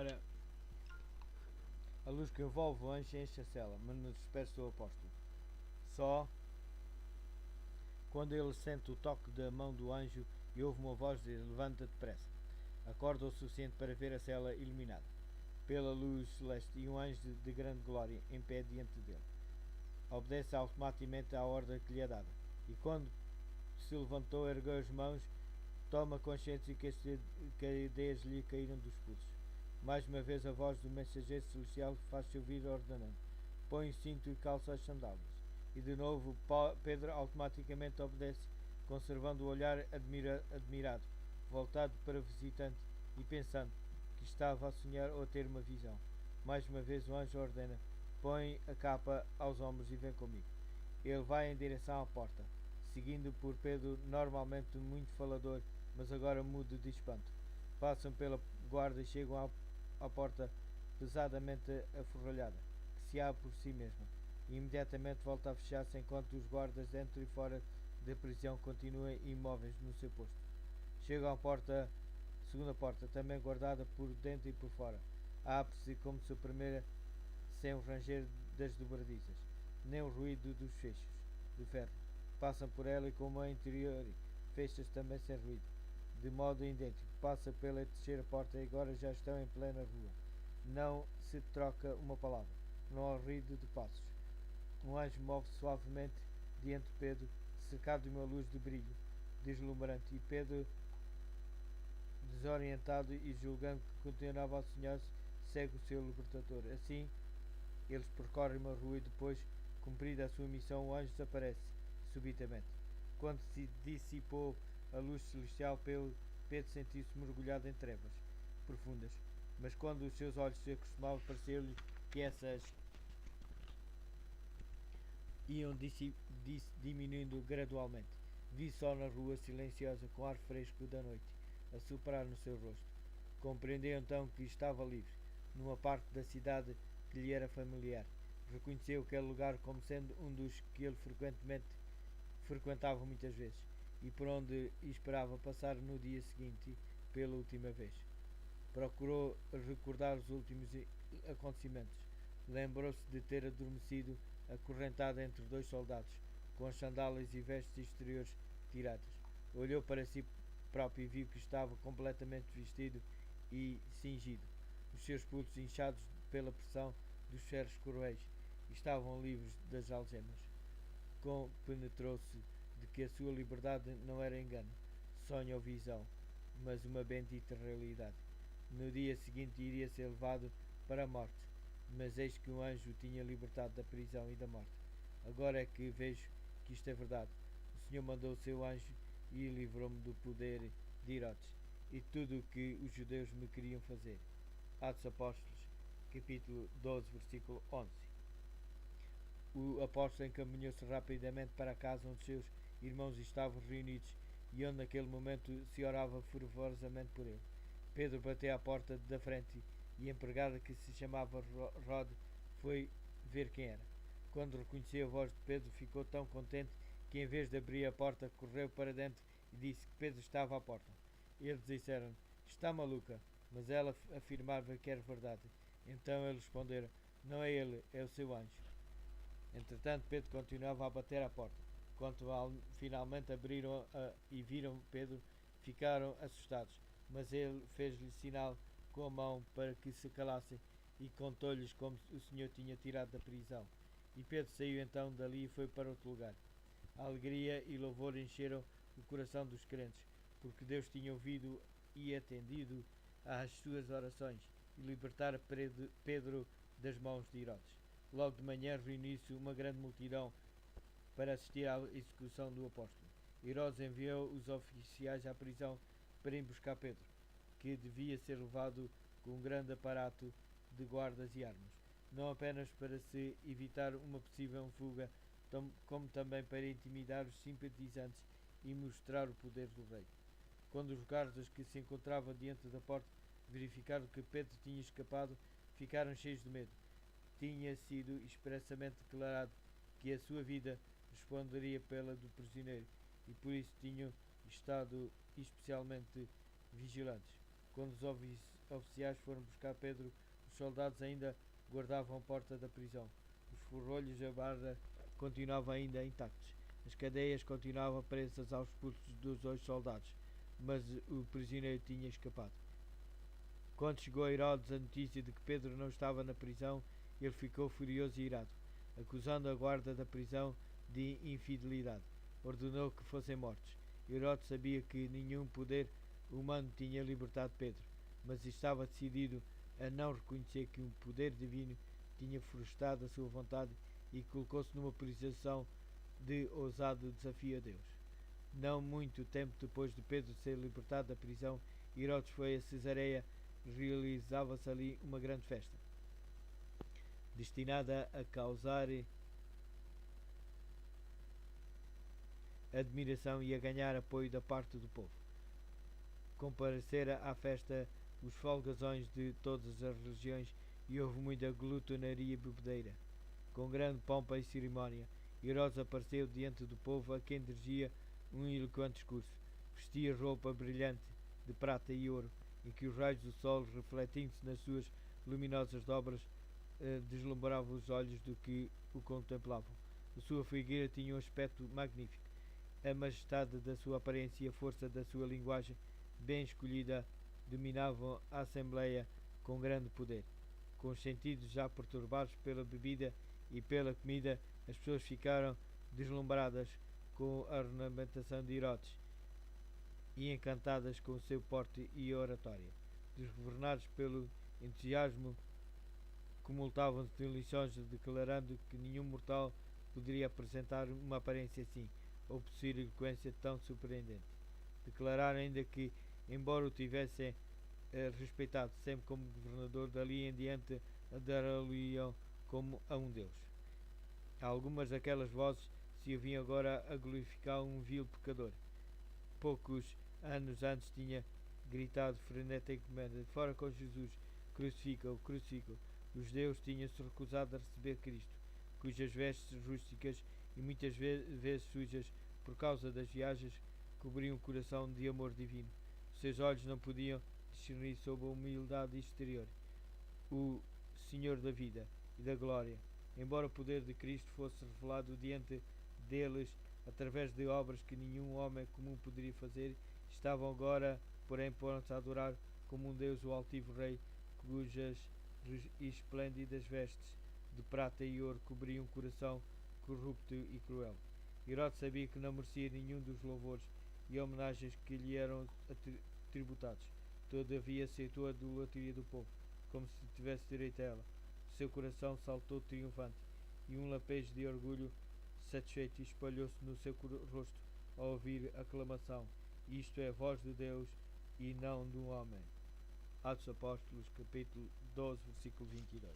Ora, a luz que envolve o anjo enche a cela, mas não dispersa o apóstolo. Só quando ele sente o toque da mão do anjo e ouve uma voz dizer: levanta depressa. Acorda o suficiente para ver a cela iluminada pela luz celeste e um anjo de grande glória em pé diante dele. Obedece automaticamente à ordem que lhe é dada. E quando se levantou, ergueu as mãos, toma consciência que as cadeias lhe caíram dos pulsos. Mais uma vez a voz do mensageiro celestial faz-se ouvir ordenando: põe o cinto e calça as sandálias. E de novo Pedro automaticamente obedece, conservando o olhar admirado, voltado para o visitante e pensando que estava a sonhar ou a ter uma visão. Mais uma vez o anjo ordena: põe a capa aos ombros e vem comigo. Ele vai em direção à porta, seguindo por Pedro, normalmente muito falador, mas agora mudo de espanto. Passam pela guarda e chegam à porta pesadamente aforralhada, que se abre por si mesma, e imediatamente volta a fechar-se enquanto os guardas dentro e fora da prisão continuam imóveis no seu posto. Chegam à segunda porta, também guardada por dentro e por fora. Abre-se como se a primeira, sem o ranger das dobradizas, nem o ruído dos fechos de ferro. Passam por ela e como a interior fecha-se também sem ruído. De modo idêntico, passa pela terceira porta e agora já estão em plena rua. Não se troca uma palavra, não há ruído de passos. Um anjo move-se suavemente diante de Pedro, cercado de uma luz de brilho deslumbrante, e Pedro, desorientado e julgando que continuava a sonhar-se, segue o seu libertador. Assim, eles percorrem uma rua e depois, cumprida a sua missão, o anjo desaparece subitamente. Quando se dissipou a luz celestial, Pedro sentiu-se mergulhado em trevas profundas. Mas quando os seus olhos se acostumavam, pareceu-lhe que essas iam diminuindo gradualmente. Vi só na rua silenciosa, com ar fresco da noite, a soprar no seu rosto. Compreendeu então que estava livre, numa parte da cidade que lhe era familiar. Reconheceu aquele lugar como sendo um dos que ele frequentava muitas vezes, e por onde esperava passar no dia seguinte pela última vez. Procurou recordar os últimos acontecimentos. Lembrou-se de ter adormecido acorrentado entre dois soldados, com as sandálias e vestes exteriores tiradas. Olhou para si próprio e viu que estava completamente vestido e cingido. Os seus pulsos, inchados pela pressão dos ferros coroéis, estavam livres das algemas. Compenetrou-se de que a sua liberdade não era engano, sonho ou visão, mas uma bendita realidade. No dia seguinte iria ser levado para a morte, mas eis que um anjo o tinha libertado da prisão e da morte. Agora é que vejo que isto é verdade. O Senhor mandou o seu anjo e livrou-me do poder de Herodes e tudo o que os judeus me queriam fazer. Atos Apóstolos, capítulo 12, versículo 11. O apóstolo encaminhou-se rapidamente para a casa onde seus irmãos estavam reunidos e onde naquele momento se orava fervorosamente por ele. Pedro bateu à porta da frente e a empregada, que se chamava Rod, foi ver quem era. Quando reconheceu a voz de Pedro, ficou tão contente que, em vez de abrir a porta, correu para dentro e disse que Pedro estava à porta. Eles disseram: está maluca, mas ela afirmava que era verdade. Então eles responderam: não é ele, é o seu anjo. Entretanto, Pedro continuava a bater à porta. Quando finalmente abriram e viram Pedro, ficaram assustados, mas ele fez-lhe sinal com a mão para que se calassem e contou-lhes como o Senhor tinha tirado da prisão. E Pedro saiu então dali e foi para outro lugar. A alegria e louvor encheram o coração dos crentes, porque Deus tinha ouvido e atendido às suas orações e libertara Pedro das mãos de Herodes. Logo de manhã reuniu-se uma grande multidão para assistir à execução do apóstolo. Herodes enviou os oficiais à prisão para ir buscar Pedro, que devia ser levado com um grande aparato de guardas e armas, não apenas para se evitar uma possível fuga, como também para intimidar os simpatizantes e mostrar o poder do rei. Quando os guardas que se encontravam diante da porta verificaram que Pedro tinha escapado, ficaram cheios de medo. Tinha sido expressamente declarado que a sua vida responderia pela do prisioneiro e por isso tinham estado especialmente vigilantes. Quando os oficiais foram buscar Pedro, os soldados ainda guardavam a porta da prisão. Os ferrolhos da barra continuavam ainda intactos. As cadeias continuavam presas aos pulsos dos dois soldados, mas o prisioneiro tinha escapado. Quando chegou a Herodes a notícia de que Pedro não estava na prisão, ele ficou furioso e irado, acusando a guarda da prisão de infidelidade. Ordenou que fossem mortos. Herodes sabia que nenhum poder humano tinha libertado Pedro, mas estava decidido a não reconhecer que um poder divino tinha frustrado a sua vontade e colocou-se numa posição de ousado desafio a Deus. Não muito tempo depois de Pedro ser libertado da prisão, Herodes foi a Cesareia. Realizava-se ali uma grande festa, destinada a causar admiração e a ganhar apoio da parte do povo. Comparecera à festa os folgazões de todas as religiões e houve muita glutonaria e bebedeira. Com grande pompa e cerimónia, Herodes apareceu diante do povo a quem dirigia um eloquente discurso. Vestia roupa brilhante de prata e ouro, em que os raios do sol, refletindo-se nas suas luminosas dobras, deslumbravam os olhos do que o contemplavam. A sua figueira tinha um aspecto magnífico. A majestade da sua aparência e a força da sua linguagem, bem escolhida, dominavam a Assembleia com grande poder. Com os sentidos já perturbados pela bebida e pela comida, as pessoas ficaram deslumbradas com a ornamentação de Herodes e encantadas com o seu porte e oratória. Desgovernados pelo entusiasmo, comultavam-se de lisonjas, declarando que nenhum mortal poderia apresentar uma aparência assim, ou possuir eloquência tão surpreendente. Declararam ainda que, embora o tivessem respeitado sempre como governador, dali em diante adorá-lo-iam como a um Deus. Algumas daquelas vozes se ouviam agora a glorificar um vil pecador. Poucos anos antes tinha gritado freneticamente: fora com Jesus, crucifica-o, crucifica-o. Os judeus tinham-se recusado a receber Cristo, cujas vestes rústicas e muitas vezes sujas por causa das viagens cobriam o coração de amor divino. Seus olhos não podiam discernir sob a humildade exterior o Senhor da vida e da glória, embora o poder de Cristo fosse revelado diante deles através de obras que nenhum homem comum poderia fazer. Estavam agora, porém, prontos a adorar como um Deus o altivo Rei, cujas esplêndidas vestes de prata e ouro cobriam um coração corrupto e cruel. Herodes sabia que não merecia nenhum dos louvores e homenagens que lhe eram tributados. Todavia aceitou a idolatria do povo, como se tivesse direito a ela. O seu coração saltou triunfante, e um lampejo de orgulho satisfeito espalhou-se no seu rosto ao ouvir a aclamação. Isto é a voz de Deus e não de um homem. Atos Apóstolos, capítulo 12, versículo 22.